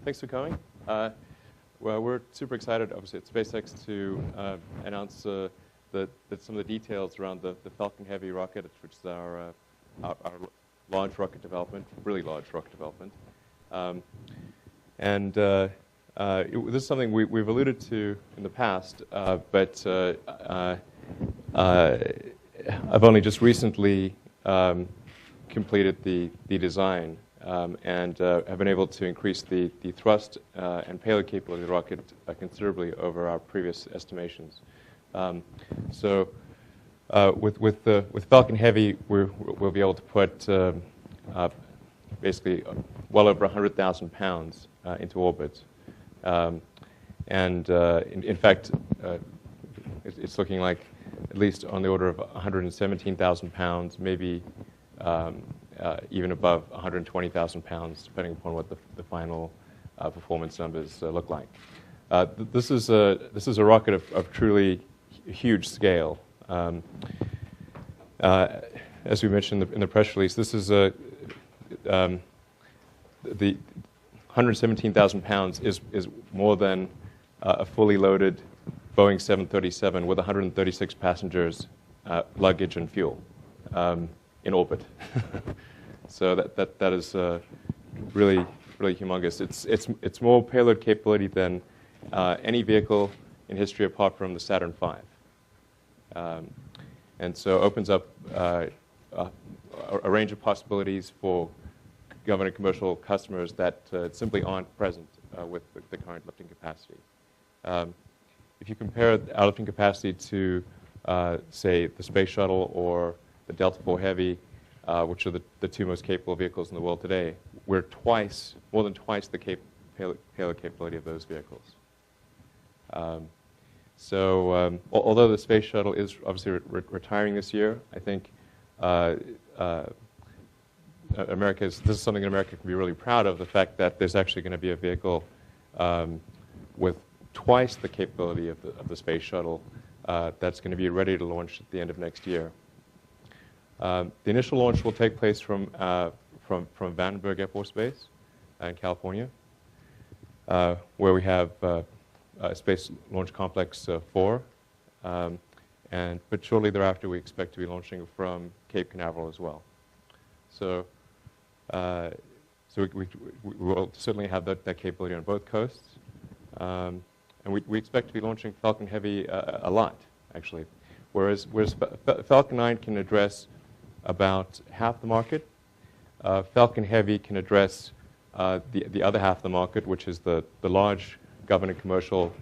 Thanks for coming. Well, we're super excited, obviously, at SpaceX to announce some of the details around the Falcon Heavy rocket, which is our large rocket development, really large rocket development. This is something we've alluded to in the past, but I've only just recently completed the design and have been able to increase the thrust and payload capability of the rocket considerably over our previous estimations. With Falcon Heavy, we'll be able to put basically well over 100,000 pounds into orbit. In fact, it's looking like at least on the order of 117,000 pounds, maybe even above 120,000 pounds, depending upon what the final performance numbers look like. This is a rocket of truly huge scale. As we mentioned in the press release, this is the 117,000 pounds is more than a fully loaded Boeing 737 with 136 passengers, luggage, and fuel in orbit. So that is really humongous. It's more payload capability than any vehicle in history apart from the Saturn V. And so opens up a range of possibilities for government commercial customers that simply aren't present with the current lifting capacity. If you compare our lifting capacity to, say, the Space Shuttle or the Delta IV Heavy, which are the two most capable vehicles in the world today, we're more than twice the payload capability of those vehicles. Although the Space Shuttle is obviously retiring this year, I think this is something that America can be really proud of, the fact that there's actually going to be a vehicle with twice the capability of the Space Shuttle that's going to be ready to launch at the end of next year. The initial launch will take place from Vandenberg Air Force Base in California, where we have Space Launch Complex 4. But shortly thereafter, we expect to be launching from Cape Canaveral as well. So we will certainly have that capability on both coasts. And we expect to be launching Falcon Heavy a lot, actually. Whereas Falcon 9 can address about half the market, Falcon Heavy can address the other half of the market, which is the largest government commercial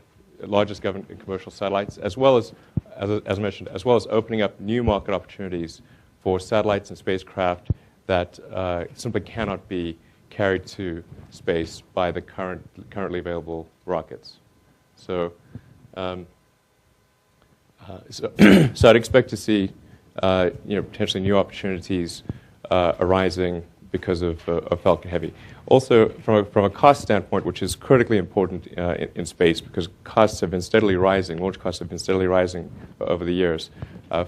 satellites, as well as I mentioned, as well as opening up new market opportunities for satellites and spacecraft that simply cannot be carried to space by the currently available rockets. So I'd expect to see potentially new opportunities arising because of Falcon Heavy. Also, from a cost standpoint, which is critically important in space, because costs have been steadily rising, launch costs have been steadily rising over the years,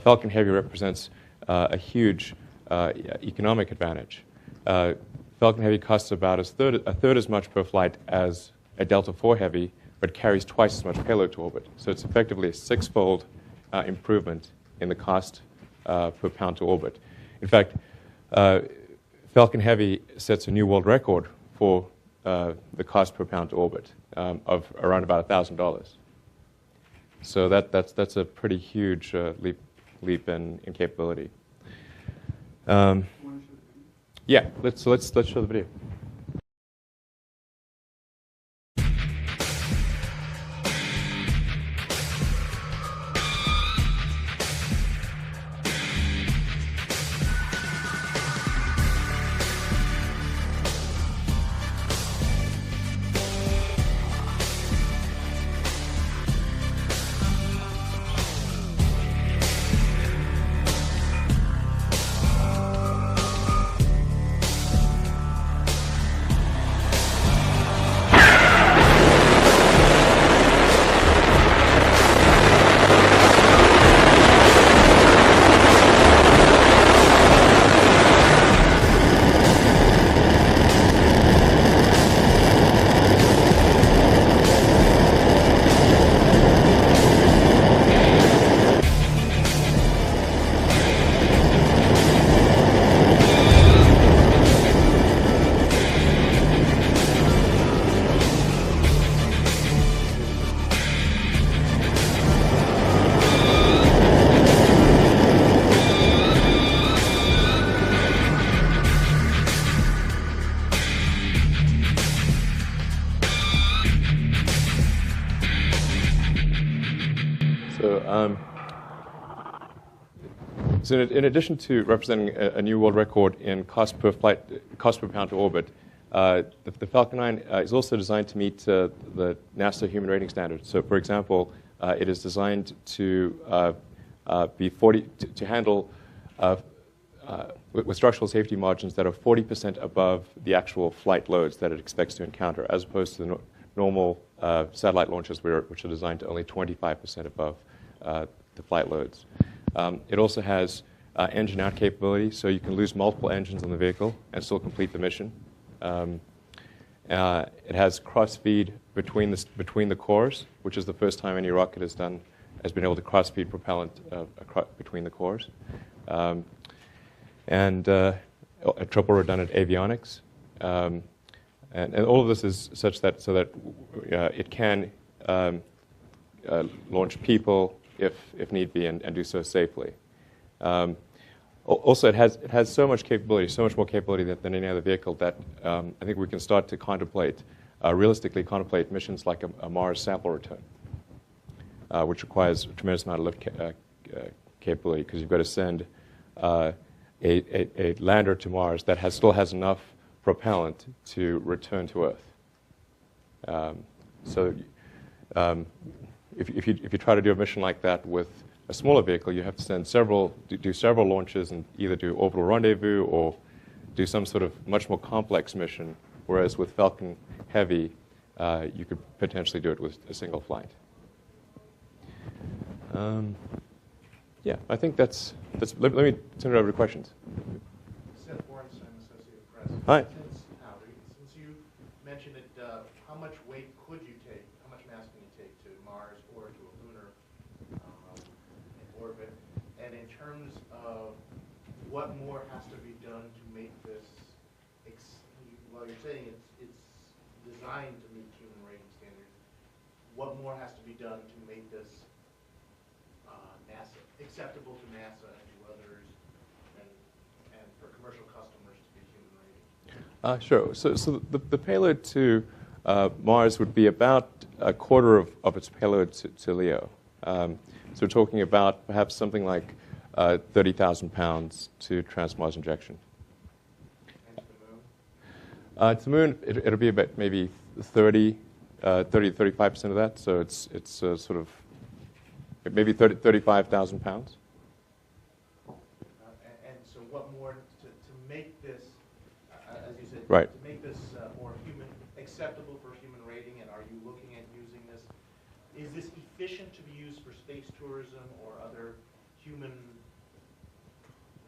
Falcon Heavy represents a huge economic advantage. Falcon Heavy costs about a third as much per flight as a Delta IV Heavy, but carries twice as much payload to orbit. So it's effectively a six-fold improvement in the cost per pound to orbit. In fact, Falcon Heavy sets a new world record for the cost per pound to orbit of around about $1,000. So that's a pretty huge leap in capability. Yeah, let's show the video. So in addition to representing a new world record in cost per pound to orbit, the Falcon 9 is also designed to meet the NASA human rating standards. So, for example, it is designed to to handle with structural safety margins that are 40% above the actual flight loads that it expects to encounter, as opposed to the normal satellite launches, which are designed to only 25% above the flight loads. It also has engine out capability, so you can lose multiple engines on the vehicle and still complete the mission. It has cross-feed between the cores, which is the first time any rocket has been able to cross-feed propellant between the cores. And a triple redundant avionics. And all of this is such that it can launch people if need be and do so safely. Also, it has so much capability, so much more capability than any other vehicle that I think we can start to realistically contemplate missions like a Mars sample return, which requires a tremendous amount of lift capability because you've got to send a lander to Mars that still has enough propellant to return to Earth. If you try to do a mission like that with a smaller vehicle, you have to do several launches and either do orbital rendezvous or do some sort of much more complex mission. Whereas with Falcon Heavy, you could potentially do it with a single flight. Yeah, I think that's. Let me turn it over to questions. Seth Warrenstein, Associated Press. Hi. Since you mentioned it, how much weight could you take? How much mass can you take to Mars or to a lunar orbit? And in terms of what more has to be done to make this, well, you're saying it's designed to meet human rating standards. What more has to be done to make this acceptable to NASA and to others, and for commercial customers to be human rating? Sure. So the payload to Mars would be about a quarter of its payload to LEO. So we're talking about perhaps something like 30,000 pounds to trans-Mars injection. And to the moon? To the moon, it'll be about maybe 30 to 35% of that. So it's sort of maybe 35,000 pounds. And so what more to make this, as you said, right. To make this more acceptable for human rating, and are you looking at using this? Is this efficient to be used for space tourism or other human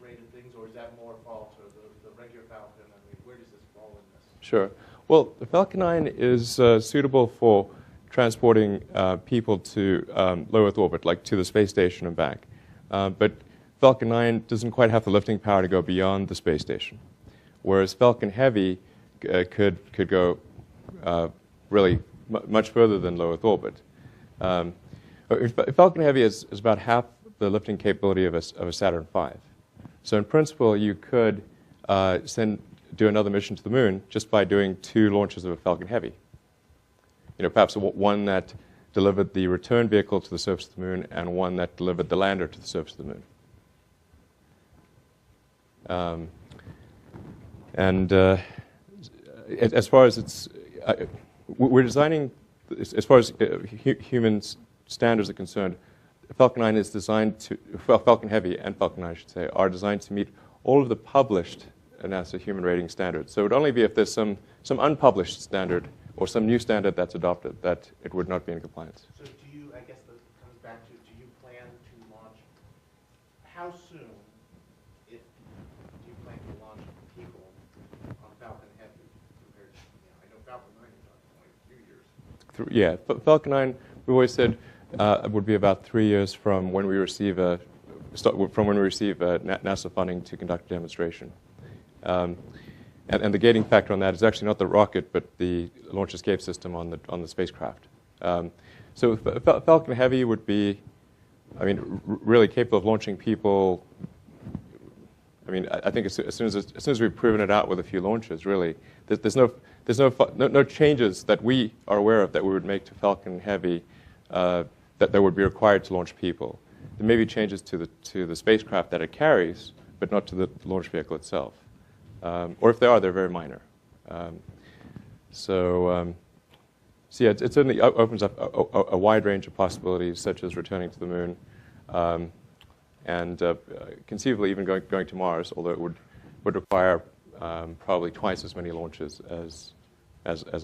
rated things, or is that more fall to the regular Falcon? I mean, where does this fall in this? Sure. Well, the Falcon 9 is suitable for transporting people to low Earth orbit, like to the space station and back. But Falcon 9 doesn't quite have the lifting power to go beyond the space station, whereas Falcon Heavy could go really much further than low Earth orbit. Falcon Heavy is about half the lifting capability of a Saturn V. So in principle, you could do another mission to the moon just by doing 2 launches of a Falcon Heavy. Perhaps one that delivered the return vehicle to the surface of the moon and one that delivered the lander to the surface of the moon. As far as we're designing, as far as human standards are concerned, Falcon 9 is designed to, Falcon Heavy and Falcon 9, I should say, are designed to meet all of the published NASA human rating standards. So it would only be if there's some unpublished standard or some new standard that's adopted that it would not be in compliance. So do you, I guess that comes back to, do you plan to launch, how soon, do you plan to launch people on Falcon Heavy compared to, I know Falcon 9 is only a few years. Yeah, Falcon 9, we always said would be about 3 years from when we receive NASA funding to conduct a demonstration. And the gating factor on that is actually not the rocket, but the launch escape system on the spacecraft. So Falcon Heavy would be, really capable of launching people. I think as soon as we've proven it out with a few launches, really, there's no changes that we are aware of that we would make to Falcon Heavy that would be required to launch people. there may be changes to the spacecraft that it carries, but not to the launch vehicle itself. Or if they are, they're very minor. So yeah, it certainly opens up a wide range of possibilities, such as returning to the moon, and conceivably even going to Mars, although it would require probably twice as many launches as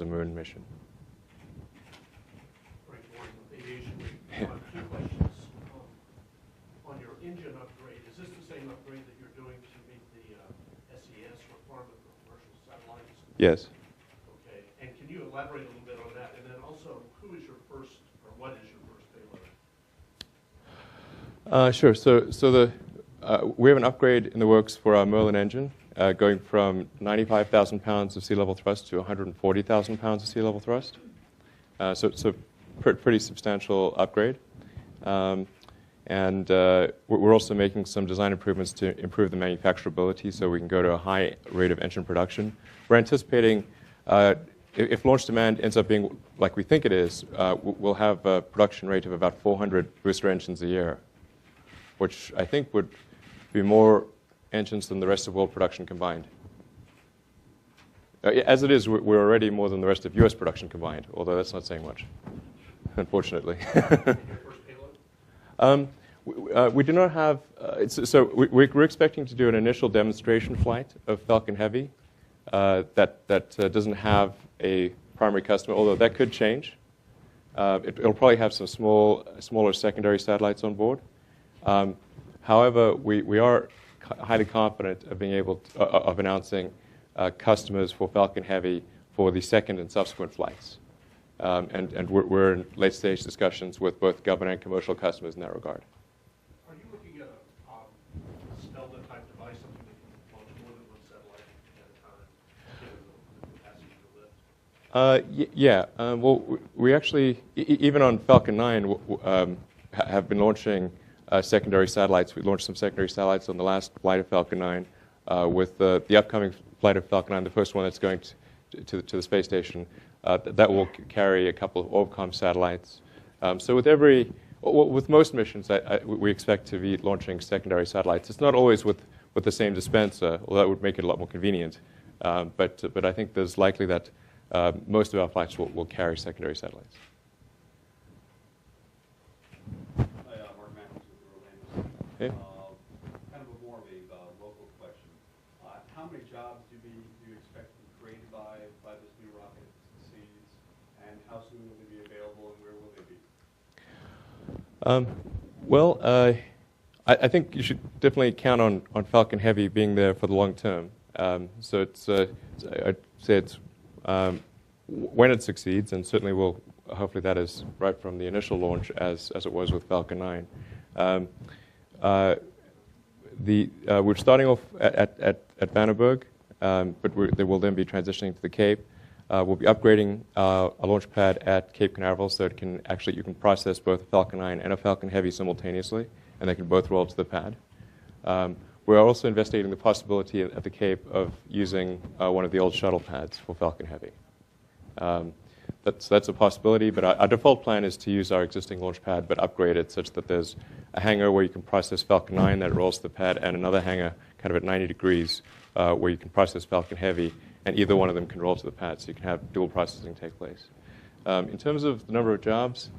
a moon mission. Right, aviation. Two questions. On your engine upgrade, is this the same upgrade that you're doing to meet the SES requirement for commercial satellites? Yes. Okay, and can you elaborate a little bit on that? And then also, who is your first, or what is your first payload? Sure. So we have an upgrade in the works for our Merlin engine, going from 95,000 pounds of sea level thrust to 140,000 pounds of sea level thrust. So it's a pretty substantial upgrade. And we're also making some design improvements to improve the manufacturability so we can go to a high rate of engine production. We're anticipating, if launch demand ends up being like we think it is, we'll have a production rate of about 400 booster engines a year, which I think would be more engines than the rest of world production combined. As it is, we're already more than the rest of US production combined, although that's not saying much, unfortunately. Your first payload? We do not have, so we're expecting to do an initial demonstration flight of Falcon Heavy that doesn't have a primary customer, although that could change. It'll probably have some smaller secondary satellites on board. However, we are highly confident of being able to, of announcing customers for Falcon Heavy for the second and subsequent flights. And we're in late-stage discussions with both government and commercial customers in that regard. Are you looking at a Stealth-type device, something that can launch more than one satellite at a time, given the capacity to lift? Yeah. Well, we actually, even on Falcon 9, have been launching secondary satellites. We launched some secondary satellites on the last flight of Falcon 9. With the upcoming flight of Falcon 9, the first one that's going to the space station, that will carry a couple of Orbcomm satellites. So with most missions, we expect to be launching secondary satellites. It's not always with the same dispenser, although that would make it a lot more convenient. But I think there's likely that most of our flights will carry secondary satellites. Hey. Kind of more of a local question. How many jobs do you expect to be created by this new rocket as it succeeds, and how soon will they be available, and where will they be? Well, I think you should definitely count on Falcon Heavy being there for the long term. So I'd say it's when it succeeds, and certainly hopefully that is right from the initial launch as it was with Falcon 9. We're starting off at Vandenberg, but they will then be transitioning to the Cape. We'll be upgrading a launch pad at Cape Canaveral so you can process both a Falcon 9 and a Falcon Heavy simultaneously, and they can both roll to the pad. We're also investigating the possibility at the Cape of using one of the old shuttle pads for Falcon Heavy. That's a possibility, but our default plan is to use our existing launch pad, but upgrade it such that there's a hangar where you can process Falcon 9 that rolls to the pad, and another hangar kind of at 90 degrees where you can process Falcon Heavy, and either one of them can roll to the pad, so you can have dual processing take place. In terms of the number of jobs,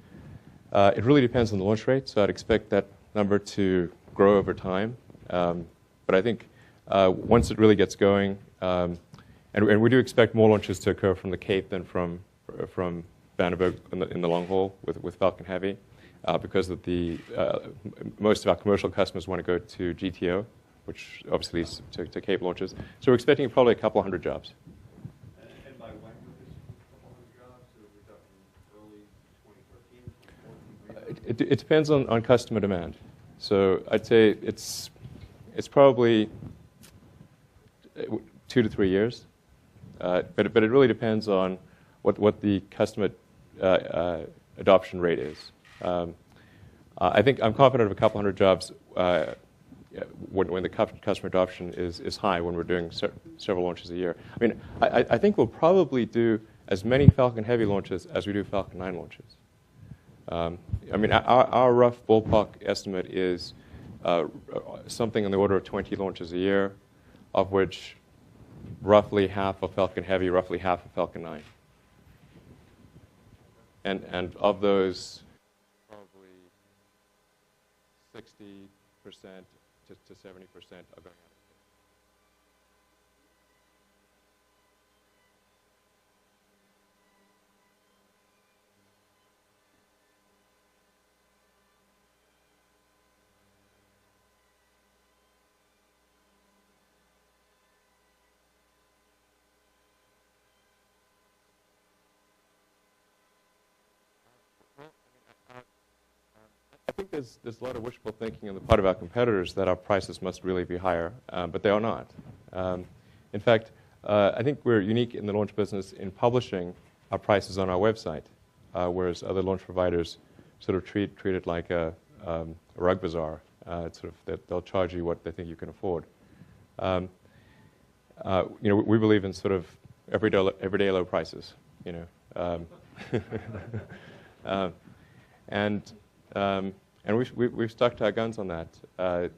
it really depends on the launch rate, so I'd expect that number to grow over time. But I think once it really gets going, and we do expect more launches to occur from the Cape than from Vandenberg in the long haul with Falcon Heavy, because of most of our commercial customers want to go to GTO, which obviously leads to Cape launches. So we're expecting probably a couple hundred jobs. And by when would this couple hundred jobs? So we're talking early 2013, 2014? It depends on customer demand. So I'd say it's probably 2 to 3 years, but it really depends on what the customer adoption rate is. I think I'm confident of a couple hundred jobs when the customer adoption is high, when we're doing several launches a year. I mean, I think we'll probably do as many Falcon Heavy launches as we do Falcon 9 launches. I mean, our rough ballpark estimate is something in the order of 20 launches a year, of which roughly half are Falcon Heavy, roughly half are Falcon 9. And of those, probably 60% to 70% are going out. I think there's a lot of wishful thinking on the part of our competitors that our prices must really be higher, but they are not. In fact, I think we're unique in the launch business in publishing our prices on our website, whereas other launch providers sort of treat it like a rug bazaar. It's sort of they'll charge you what they think you can afford. We believe in sort of everyday low prices. And we've stuck to our guns on that.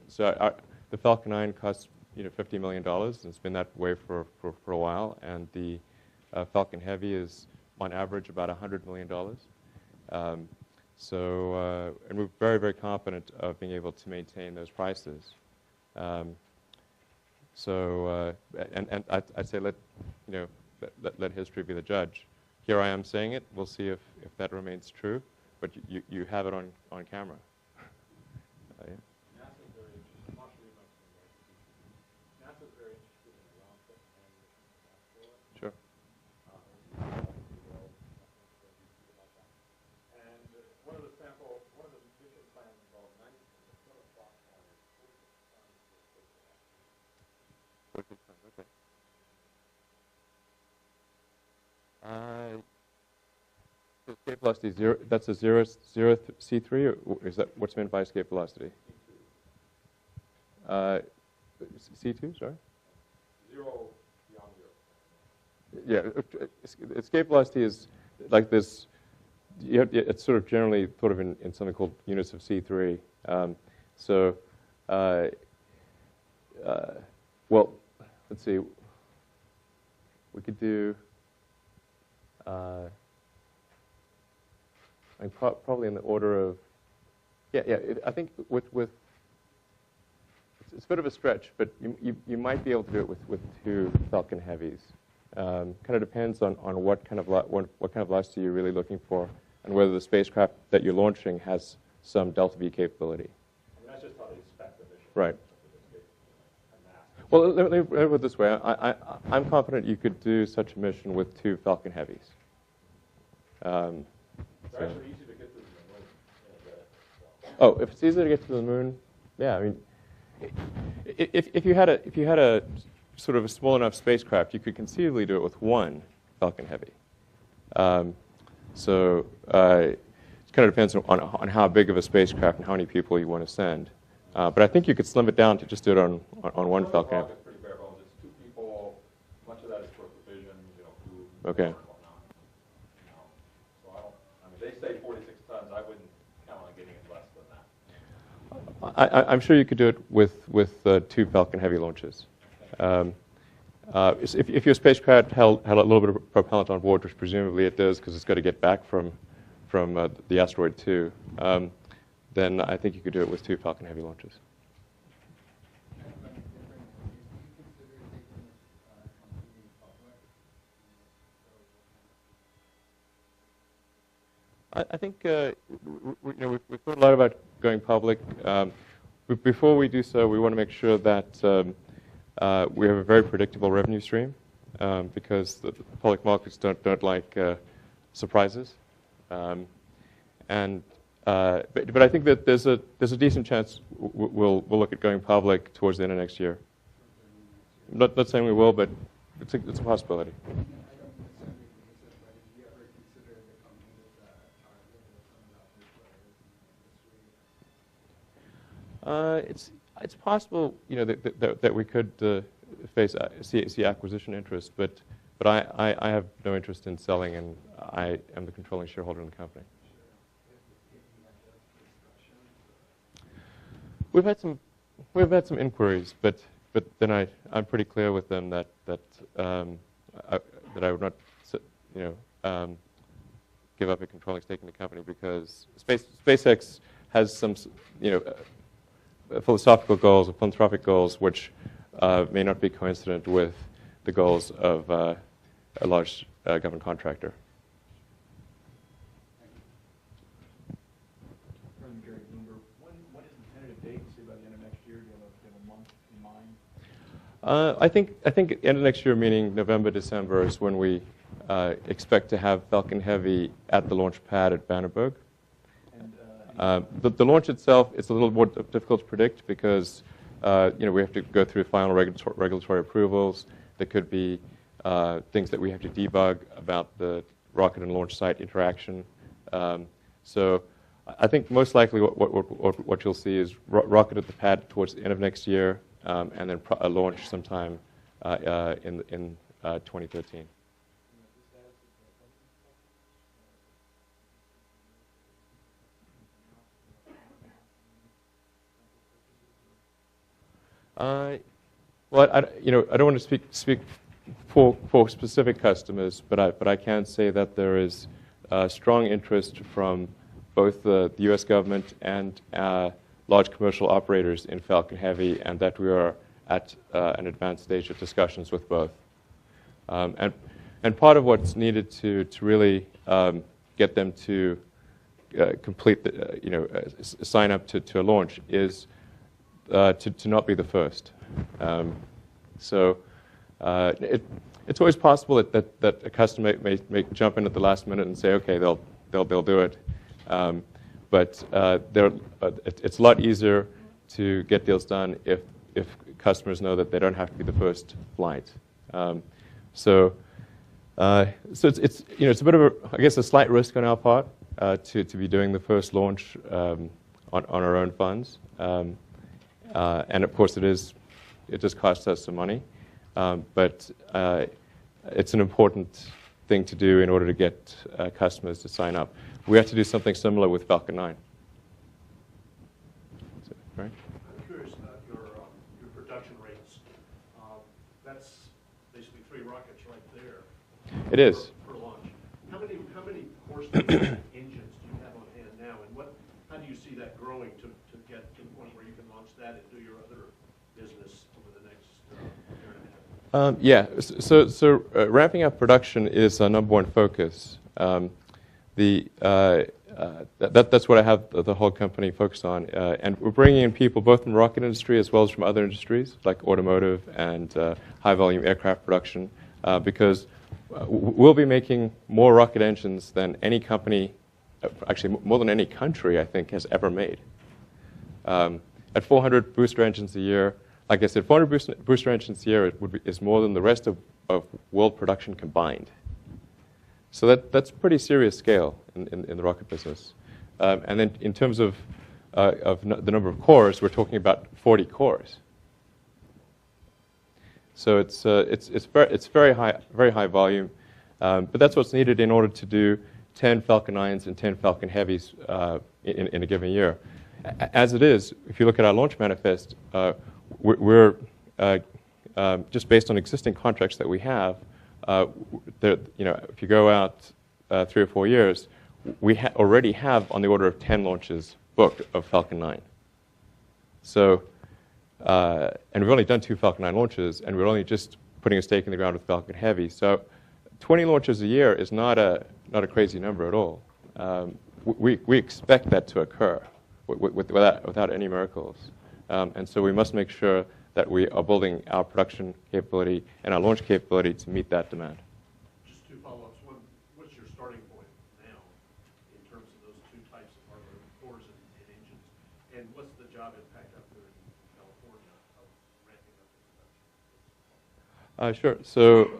So the Falcon 9 costs $50 million, and it's been that way for a while. And the Falcon Heavy is on average about $100 million. And we're very, very confident of being able to maintain those prices. And I'd say let history be the judge. Here I am saying it. We'll see if that remains true. But you have it on camera. Yeah. NASA's very interested. NASA's very interested in the round trip and mission to asteroid. Sure. And one of the mission plans involved 90 a foot of Falcon and 46 tons of space. Okay. Escape velocity zero. That's a zero C3, or is that what's meant by escape velocity? C2, sorry. Zero beyond zero. Yeah, escape velocity is like this. It's sort of generally thought of in something called units of C3. Well, let's see. We could do. Probably in the order of, I think with it's a bit of a stretch, but you might be able to do it with two Falcon Heavies. Kind of depends on what kind of velocity you're really looking for, and whether the spacecraft that you're launching has some delta V capability. I mean, that's just how they spec the mission. Right. Well, let me put it this way. I'm confident you could do such a mission with two Falcon Heavies. It's actually easy to get to the moon. Oh, if it's easy to get to the moon, yeah. I mean, if you had a sort of a small enough spacecraft, you could conceivably do it with one Falcon Heavy. It kind of depends on how big of a spacecraft and how many people you want to send. But I think you could slim it down to just do it on one Falcon Heavy. It's pretty bare bones. It's two people. Much of that is for provision, food. Okay. They say 46 tons. I wouldn't count on getting it less than that. I'm sure you could do it with two Falcon Heavy launches. If your spacecraft had a little bit of propellant on board, which presumably it does because it's got to get back from the asteroid too, then I think you could do it with two Falcon Heavy launches. I think we've thought a lot about going public. Before we do so, we want to make sure that we have a very predictable revenue stream, because the public markets don't like surprises. But I think that there's a decent chance we'll look at going public towards the end of next year. Not saying we will, but it's a possibility. It's possible, that we could see acquisition interest, but I have no interest in selling, and I am the controlling shareholder in the company. We've had some inquiries, but then I'm pretty clear with them that I would not, give up a controlling stake in the company because SpaceX has some, philosophical goals or philanthropic goals which may not be coincident with the goals of a large government contractor. When is the tentative date? Say by the end of next year. Do you have a month in mind? I think end of next year, meaning November, December, is when we expect to have Falcon Heavy at the launch pad at Vandenberg. And The launch itself is a little more difficult to predict because we have to go through final regulatory approvals. There could be things that we have to debug about the rocket and launch site interaction. So I think most likely what you'll see is rocket at the pad towards the end of next year, and then a launch sometime in 2013. Well, I don't want to speak for specific customers, but I can say that there is strong interest from both the U.S. government and large commercial operators in Falcon Heavy, and that we are at an advanced stage of discussions with both. And part of what's needed to really get them to complete sign up to a launch is to not be the first. So it's always possible that a customer may jump in at the last minute and say, okay, they'll do it. But it's a lot easier to get deals done if customers know that they don't have to be the first flight. So it's a bit of a slight risk on our part to be doing the first launch on our own funds. And of course, it just costs us some money, but it's an important thing to do in order to get customers to sign up. We have to do something similar with Falcon 9. Right? I'm curious about your production rates. That's basically 3 rockets right there. It is. Per launch. How many horsepower engines do you have on hand now, and how do you see that growing to get to the point where you can launch that and do your other business over the next year and a half? So ramping up production is our number one focus. That's what I have the whole company focused on. And we're bringing in people both from the rocket industry as well as from other industries like automotive and high-volume aircraft production because we'll be making more rocket engines than any company, actually more than any country, I think, has ever made. At 400 booster engines a year, like I said, 400 booster engines a year is more than the rest of world production combined. So that's pretty serious scale in the rocket business. And then in terms of the number of cores, we're talking about 40 cores. So it's very high volume, but that's what's needed in order to do 10 Falcon 9s and 10 Falcon Heavies in a given year. As it is, if you look at our launch manifest, we're just based on existing contracts that we have. If you go out 3 or 4 years, we already have on the order of 10 launches booked of Falcon 9. So, and we've only done 2 Falcon 9 launches, and we're only just putting a stake in the ground with Falcon Heavy. So, 20 launches a year is not a crazy number at all. We expect that to occur without any miracles, and so we must make sure that we are building our production capability and our launch capability to meet that demand. Just 2 follow-ups. One, what's your starting point now in terms of those 2 types of hardware, cores and engines? And what's the job impact up there in California of ramping up the production? Sure. So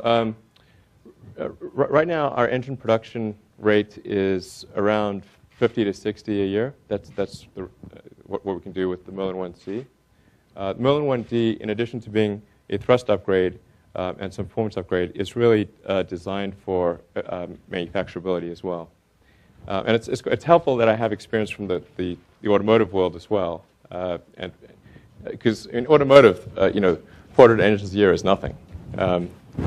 right now, our engine production rate is around 50 to 60 a year. That's what we can do with the Merlin 1C. Merlin 1D, in addition to being a thrust upgrade and some performance upgrade, is really designed for manufacturability as well. And it's helpful that I have experience from the automotive world as well, And because in automotive, 400 engines a year is nothing.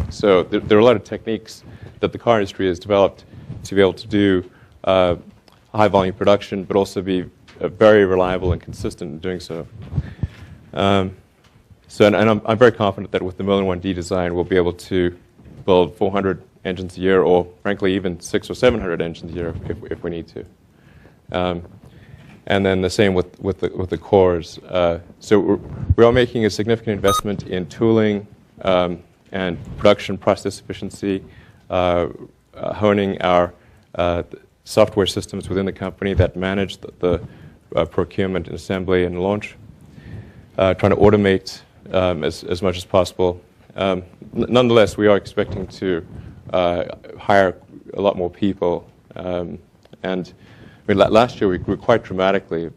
So there are a lot of techniques that the car industry has developed to be able to do high volume production, but also be very reliable and consistent in doing so. I'm very confident that with the Merlin 1D design, we'll be able to build 400 engines a year, or frankly, even 600 or 700 engines a year if we need to. And then the same with the cores. So we are making a significant investment in tooling and production process efficiency, honing our software systems within the company that manage the procurement and assembly and launch, trying to automate as much as possible. Nonetheless, we are expecting to hire a lot more people. Last year we grew quite dramatically,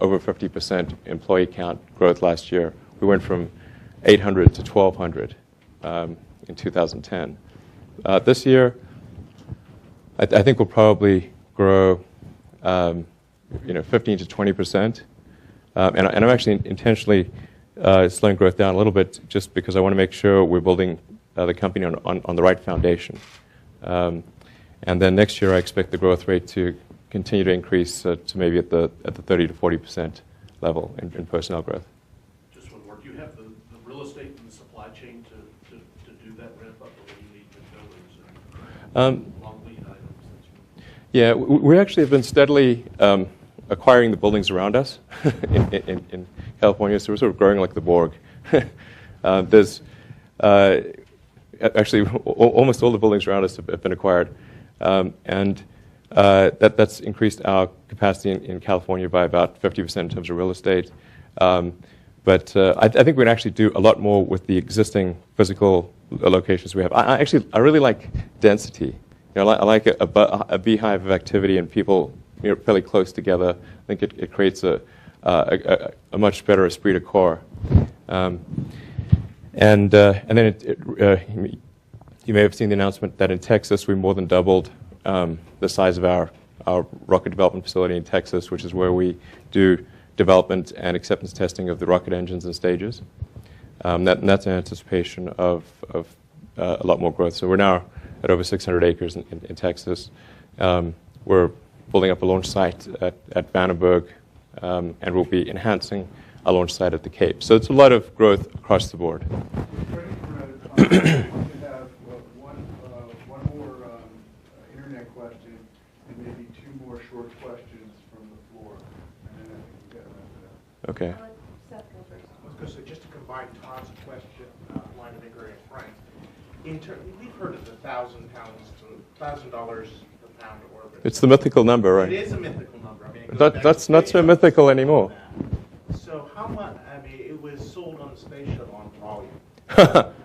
over 50% employee count growth last year. We went from 800 to 1,200 in 2010. This year, I think we'll probably grow 15 to 20%. And I'm actually intentionally slowing growth down a little bit just because I want to make sure we're building the company on the right foundation. And then next year I expect the growth rate to continue to increase to maybe at the 30 to 40% level in personnel growth. Just one more. Do you have the real estate and the supply chain to do that ramp up, or do you need the buildings and long lead items? Yeah, we actually have been steadily acquiring the buildings around us in California, so we're sort of growing like the Borg. There's actually almost all the buildings around us have been acquired, and that's increased our capacity in California by about 50% in terms of real estate. But I think we can actually do a lot more with the existing physical locations we have. I really like density. I like a beehive of activity and people fairly close together. I think it creates a much better esprit de corps. And then you may have seen the announcement that in Texas we more than doubled the size of our rocket development facility in Texas, which is where we do development and acceptance testing of the rocket engines and stages. That's in anticipation of a lot more growth. So we're now at over 600 acres in Texas. We're building up a launch site at Vandenberg, and we'll be enhancing a launch site at the Cape. So it's a lot of growth across the board. We have one more internet question and maybe two more short questions from the floor, and then I think we've got to wrap it up. Okay. I was going to say, just to combine Todd's question, line of inquiry and Frank, we've heard of the $1,000 per pound orbit. It's the mythical number, right? It is a mythical number. I mean, That's not so mythical anymore. So how much? I mean, it was sold on the space shuttle on volume.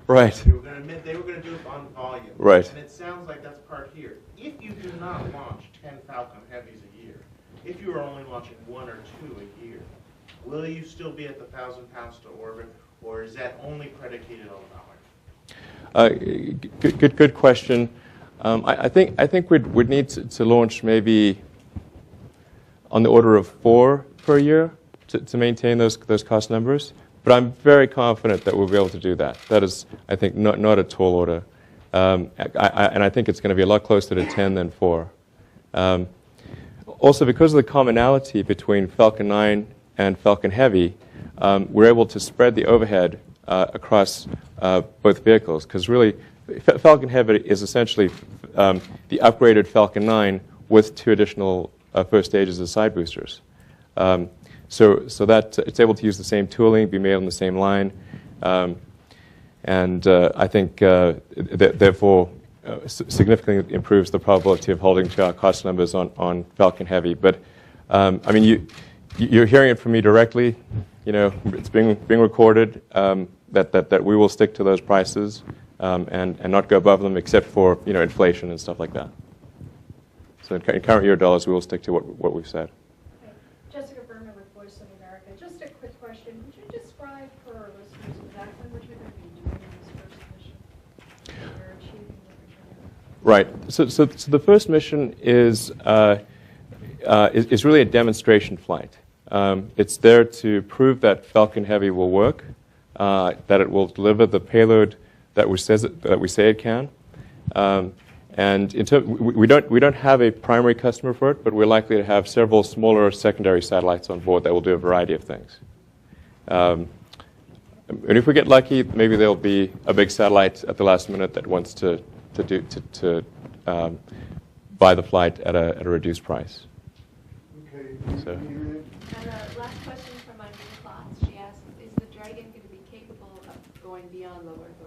Right. They were going to do it on volume. Right. And it sounds like that's part here. If you do not launch 10 Falcon Heavies a year, if you are only launching 1 or 2 a year, will you still be at the 1,000 pounds to orbit, or is that only predicated on volume? Good question. I think we'd need to launch maybe on the order of 4 per year to maintain those cost numbers. But I'm very confident that we'll be able to do that. That is, I think, not a tall order. And I think it's going to be a lot closer to 10 than 4. Also, because of the commonality between Falcon 9 and Falcon Heavy, we're able to spread the overhead across both vehicles. Because really, Falcon Heavy is essentially the upgraded Falcon 9 with 2 additional first stages of side boosters. So that it's able to use the same tooling, be made on the same line, and I think therefore significantly improves the probability of holding to our cost numbers on Falcon Heavy. But I mean, you're hearing it from me directly. It's being recorded that we will stick to those prices and not go above them, except for inflation and stuff like that. So in current year dollars, we will stick to what we've said. Jessica Berman with Voice of America. Just a quick question. Would you describe for our listeners exactly what you're going to be doing in this first mission? You're achieving what you're doing. Right. So the first mission is really a demonstration flight. It's there to prove that Falcon Heavy will work, that it will deliver the payload that we say it can. And we don't have a primary customer for it, but we're likely to have several smaller secondary satellites on board that will do a variety of things. And if we get lucky, maybe there'll be a big satellite at the last minute that wants to buy the flight at a reduced price. Okay. So. And last question from my class. She asked, is the Dragon going to be capable of going beyond low Earth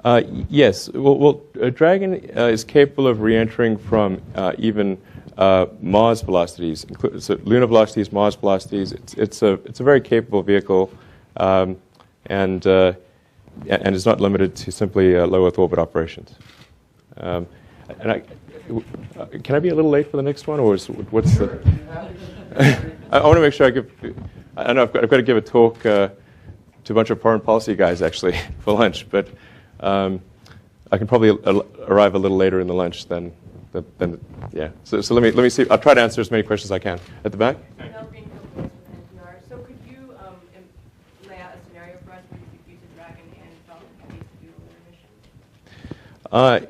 orbit? Yes. Well, Dragon is capable of re-entering from even Mars velocities, so lunar velocities, Mars velocities. It's a very capable vehicle, and is not limited to simply low Earth orbit operations. Can I be a little late for the next one, or what's the? I want to make sure I give. I know I've got to give a talk to a bunch of foreign policy guys actually for lunch, but I can probably arrive a little later in the lunch than yeah. So let me see. I'll try to answer as many questions as I can. At the back. So could you lay out a scenario for us where you could use a Dragon and Falcon Heavy to do a lunar mission?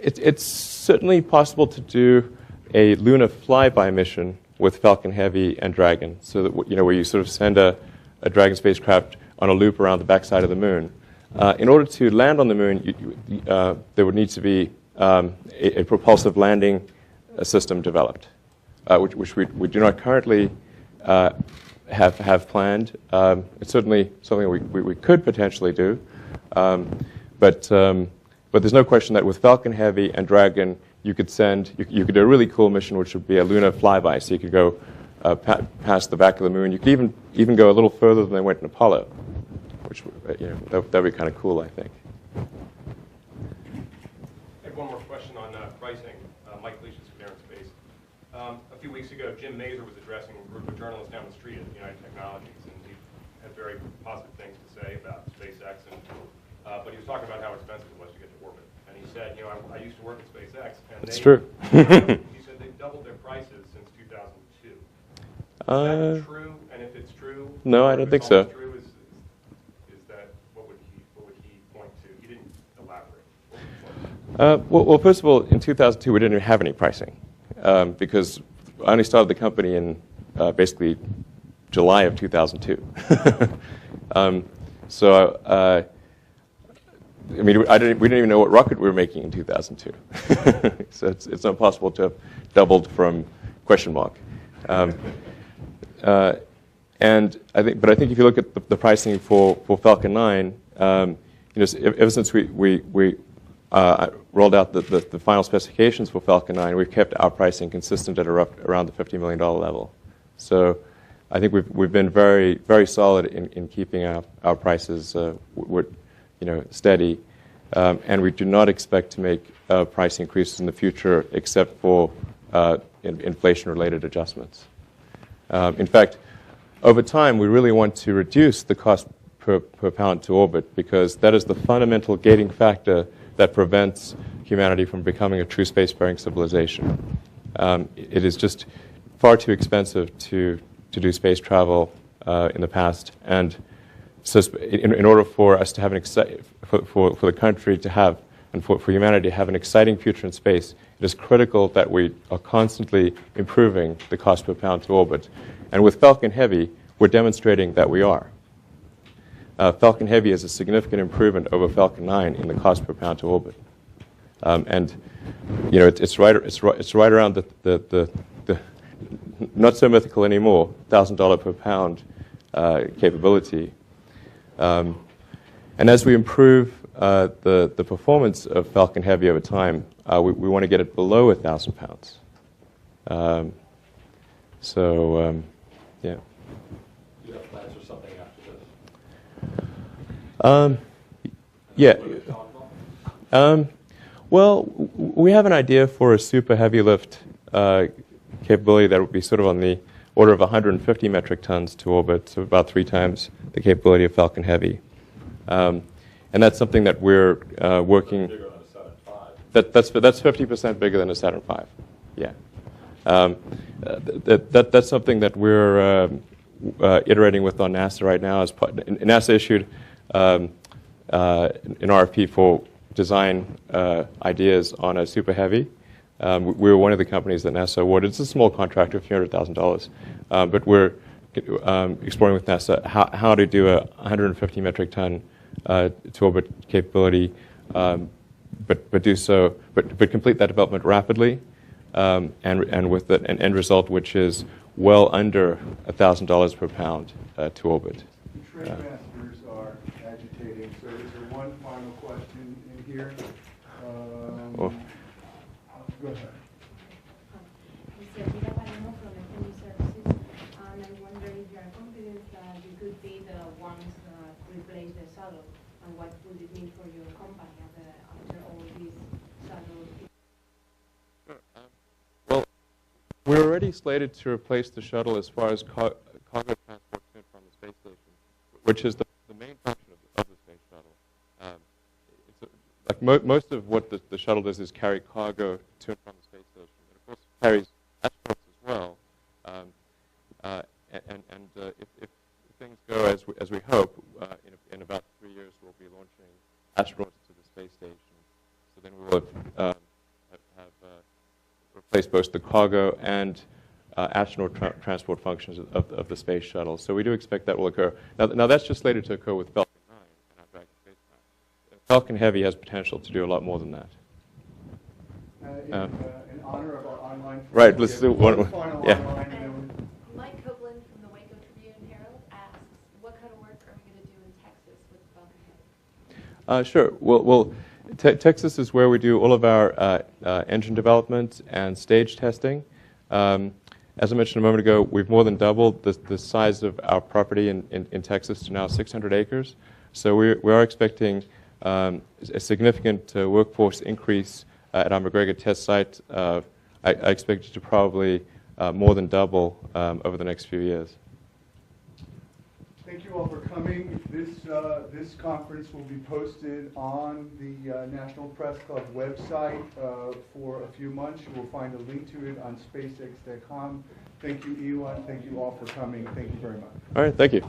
It's certainly possible to do a lunar flyby mission with Falcon Heavy and Dragon, so that where you sort of send a Dragon spacecraft on a loop around the backside of the moon. In order to land on the moon, there would need to be a propulsive landing system developed, which we do not currently have planned. It's certainly something we could potentially do, but there's no question that with Falcon Heavy and Dragon, you could do a really cool mission, which would be a lunar flyby. So you could go past the back of the moon. You could even go a little further than they went in Apollo, which that'd be kind of cool, I think. I have one more question on pricing. Mike Leach from Air and Space. A few weeks ago, Jim Mazur was addressing a group of journalists down the street at United Technologies, and he had very positive things to say about SpaceX, but he was talking about how expensive it was to get to orbit. And he said, I used to work at SpaceX, and It's true. He said they've doubled their prices since 2002. Is that true? And if it's true, no, I don't think so. True, is that what would he point to? He didn't elaborate. Well, first of all, in 2002, we didn't even have any pricing because I only started the company in basically July of 2002. We didn't even know what rocket we were making in 2002. So it's not possible to have doubled from question mark. And I think if you look at the pricing for Falcon 9, ever since we rolled out the final specifications for Falcon 9, we've kept our pricing consistent at around the $50 million level. So I think we've been very, very solid in keeping our prices steady, and we do not expect to make price increases in the future except for inflation-related adjustments. In fact, over time, we really want to reduce the cost per pound to orbit because that is the fundamental gating factor that prevents humanity from becoming a true spacefaring civilization. It is just far too expensive to do space travel in the past, and so in order for us to have for the country to have and for humanity to have an exciting future in space, it is critical that we are constantly improving the cost per pound to orbit. And with Falcon Heavy, we're demonstrating that we are. Falcon Heavy is a significant improvement over Falcon 9 in the cost per pound to orbit, and it's right around the not so mythical anymore $1,000 per pound capability. And as we improve the performance of Falcon Heavy over time, we want to get it below 1,000 pounds. Yeah. Do you have plans for something after this? Yeah. Well, we have an idea for a super heavy lift capability that would be sort of on the order of 150 metric tons to orbit, so about 3 times the capability of Falcon Heavy. And that's something that we're working. Bigger than a Saturn V. That's 50% bigger than a Saturn V. Yeah. That's something that we're iterating with on NASA right now. NASA issued an RFP for design ideas on a Super Heavy. We were one of the companies that NASA awarded. It's a small contract of a few $100,000, but we're exploring with NASA how to do a 150 metric ton to orbit capability, but complete that development rapidly, and with an end result which is well under $1,000 per pound to orbit. The trade masters are agitating, so is there one final question in here? Go ahead. And I'm wondering if you are confident that you could be the ones that replace the shuttle, and what would it mean for your company after all these shuttles? Well, we're already slated to replace the shuttle as far as cargo transport to and from the space station, which is the main function of the space shuttle. Most of what the shuttle does is carry cargo to and from the space station. And of course, it carries astronauts as well. If things go as we hope, in about 3 years, we'll be launching astronauts to the space station. So then we will have replaced both the cargo and astronaut transport functions of the space shuttle. So we do expect that will occur. Now that's just slated to occur with Falcon 9 and our Dragon spacecraft. Falcon Heavy has potential to do a lot more than that. In honor of our online friends, Right, let's do one. Final Yeah. online, and then Mike Copeland from the Waco Tribune Herald asks, what kind of work are we going to do in Texas with Falcon Heavy? Sure. Well, Texas is where we do all of our engine development and stage testing. As I mentioned a moment ago, we've more than doubled the size of our property in Texas to now 600 acres. So we are expecting a significant workforce increase at our McGregor test site. I expect it to probably more than double over the next few years. thank you all for coming. This conference will be posted on the National Press Club website for a few months. You will find a link to it on SpaceX.com. Thank you, Elon. Thank you all for coming. Thank you very much. All right, thank you.